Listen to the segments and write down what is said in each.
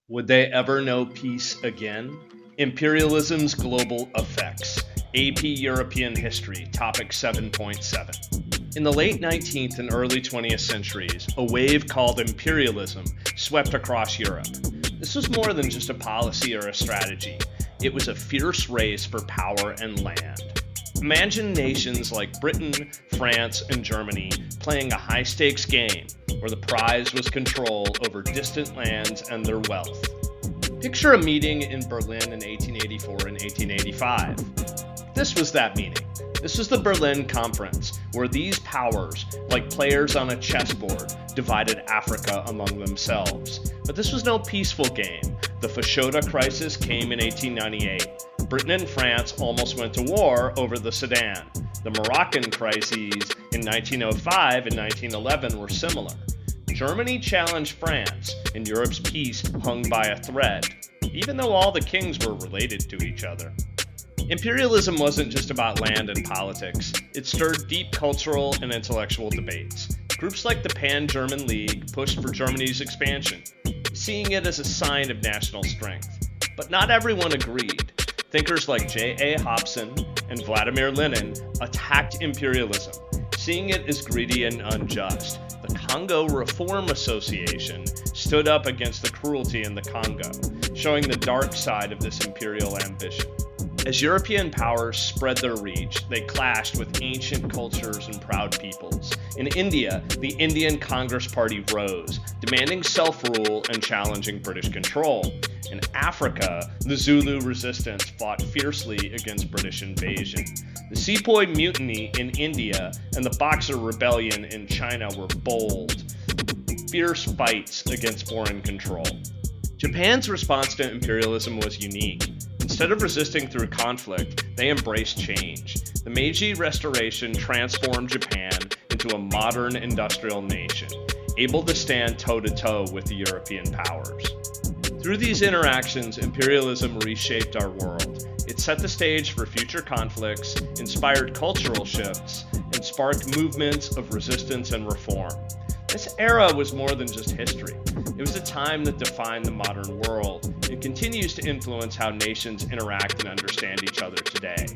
Would they ever know peace again? Imperialism's Global Effects, AP European History, Topic 7.7. In the late 19th and early 20th centuries, a wave called imperialism swept across Europe. This was more than just a policy or a strategy. It was a fierce race for power and land. Imagine nations like Britain, France, and Germany playing a high-stakes game where the prize was control over distant lands and their wealth. Picture a meeting in Berlin in 1884 and 1885. This was that meeting. This was the Berlin Conference, where these powers, like players on a chessboard, divided Africa among themselves. But this was no peaceful game. The Fashoda Crisis came in 1898. Britain and France almost went to war over the Sudan. The Moroccan crises in 1905 and 1911 were similar. Germany challenged France, and Europe's peace hung by a thread, even though all the kings were related to each other. Imperialism wasn't just about land and politics. It stirred deep cultural and intellectual debates. Groups like the Pan-German League pushed for Germany's expansion, seeing it as a sign of national strength. But not everyone agreed. Thinkers like J.A. Hobson and Vladimir Lenin attacked imperialism, seeing it as greedy and unjust. The Congo Reform Association stood up against the cruelty in the Congo, showing the dark side of this imperial ambition. As European powers spread their reach, they clashed with ancient cultures and proud peoples. In India, the Indian Congress Party rose, demanding self-rule and challenging British control. In Africa, the Zulu Resistance fought fiercely against British invasion. The Sepoy Mutiny in India and the Boxer Rebellion in China were bold, fierce fights against foreign control. Japan's response to imperialism was unique. Instead of resisting through conflict, they embraced change. The Meiji Restoration transformed Japan into a modern industrial nation, able to stand toe-to-toe with the European powers. Through these interactions, imperialism reshaped our world. It set the stage for future conflicts, inspired cultural shifts, and sparked movements of resistance and reform. This era was more than just history. It was a time that defined the modern world and continues to influence how nations interact and understand each other today.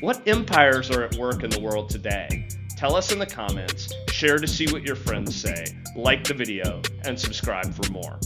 What empires are at work in the world today? Tell us in the comments, share to see what your friends say, like the video, and subscribe for more.